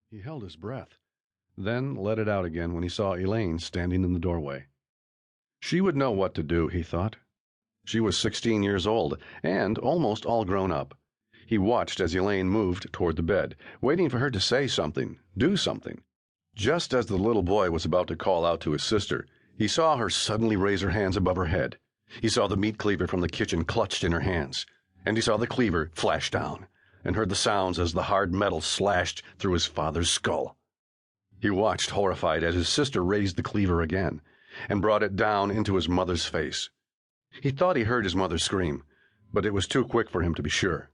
He held his breath, then let it out again when he saw Elaine standing in the doorway. She would know what to do, he thought. She was 16 years old and almost all grown up. He watched as Elaine moved toward the bed, waiting for her to say something, do something. Just as the little boy was about to call out to his sister, he saw her suddenly raise her hands above her head. He saw the meat cleaver from the kitchen clutched in her hands, and he saw the cleaver flash down, and heard the sounds as the hard metal slashed through his father's skull. He watched horrified as his sister raised the cleaver again, and brought it down into his mother's face. He thought he heard his mother scream, but it was too quick for him to be sure.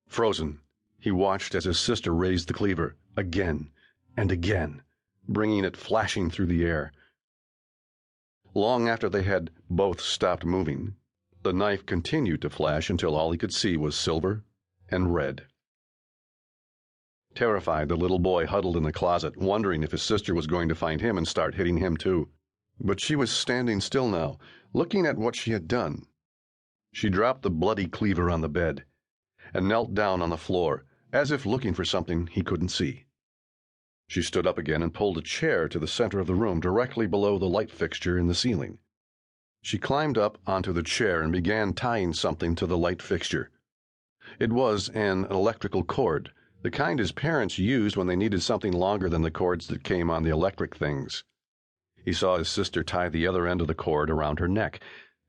Frozen, he watched as his sister raised the cleaver again and again, bringing it flashing through the air. Long after they had both stopped moving, the knife continued to flash until all he could see was silver and red. Terrified, the little boy huddled in the closet, wondering if his sister was going to find him and start hitting him too. But she was standing still now, looking at what she had done. She dropped the bloody cleaver on the bed and knelt down on the floor, as if looking for something he couldn't see. She stood up again and pulled a chair to the center of the room, directly below the light fixture in the ceiling. She climbed up onto the chair and began tying something to the light fixture. It was an electrical cord, the kind his parents used when they needed something longer than the cords that came on the electric things. He saw his sister tie the other end of the cord around her neck,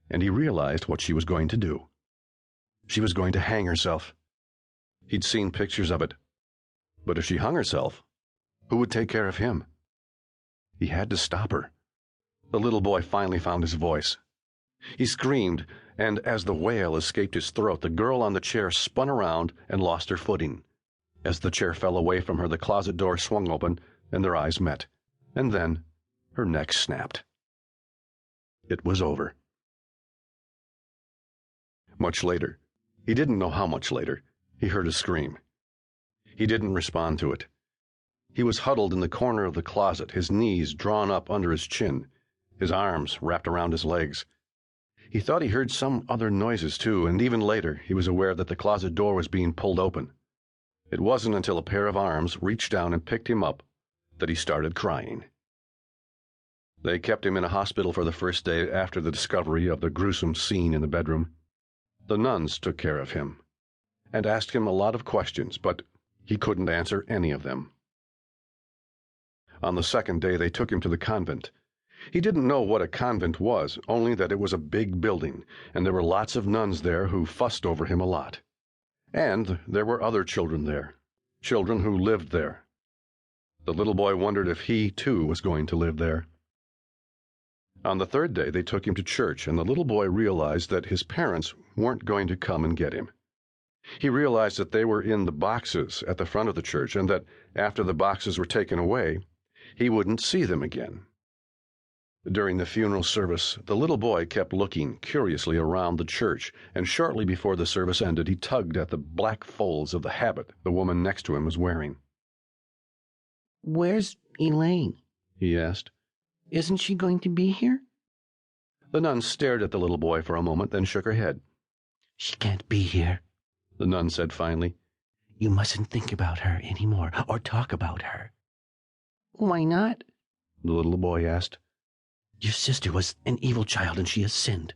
and he realized what she was going to do. She was going to hang herself. He'd seen pictures of it. But if she hung herself, who would take care of him? He had to stop her. The little boy finally found his voice. He screamed, and as the wail escaped his throat, the girl on the chair spun around and lost her footing. As the chair fell away from her, the closet door swung open, and their eyes met. And then her neck snapped. It was over. Much later, he didn't know how much later, he heard a scream. He didn't respond to it. He was huddled in the corner of the closet, his knees drawn up under his chin, his arms wrapped around his legs. He thought he heard some other noises too, and even later he was aware that the closet door was being pulled open. It wasn't until a pair of arms reached down and picked him up that he started crying. They kept him in a hospital for the first day after the discovery of the gruesome scene in the bedroom. The nuns took care of him and asked him a lot of questions, but he couldn't answer any of them. On the second day, they took him to the convent. He didn't know what a convent was, only that it was a big building, and there were lots of nuns there who fussed over him a lot. And there were other children there, children who lived there. The little boy wondered if he, too, was going to live there. On the third day, they took him to church, and the little boy realized that his parents weren't going to come and get him. He realized that they were in the boxes at the front of the church, and that after the boxes were taken away, he wouldn't see them again. During the funeral service, the little boy kept looking curiously around the church, and shortly before the service ended, he tugged at the black folds of the habit the woman next to him was wearing. "Where's Elaine?" he asked. "Isn't she going to be here?" The nun stared at the little boy for a moment, then shook her head. "She can't be here," the nun said finally. "You mustn't think about her anymore, or talk about her." "Why not?" the little boy asked. "Your sister was an evil child and she has sinned.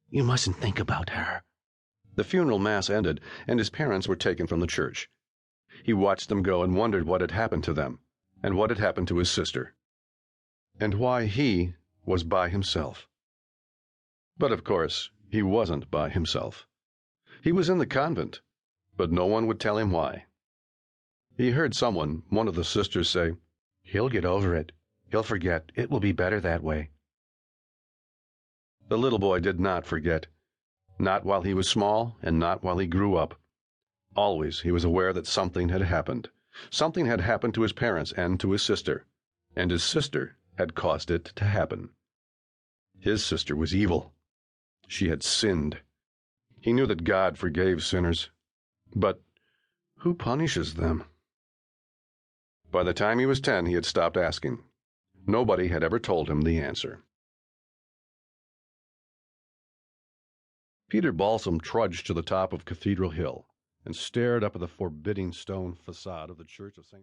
You mustn't think about her." The funeral mass ended, and his parents were taken from the church. He watched them go and wondered what had happened to them, and what had happened to his sister, and why he was by himself. But of course, he wasn't by himself. He was in the convent, but no one would tell him why. He heard someone, one of the sisters, say, "He'll get over it. He'll forget. It will be better that way." The little boy did not forget. Not while he was small, and not while he grew up. Always he was aware that something had happened. Something had happened to his parents and to his sister, and his sister had caused it to happen. His sister was evil. She had sinned. He knew that God forgave sinners, but who punishes them? By the time he was 10, he had stopped asking. Nobody had ever told him the answer. Peter Balsam trudged to the top of Cathedral Hill and stared up at the forbidding stone facade of the Church of St.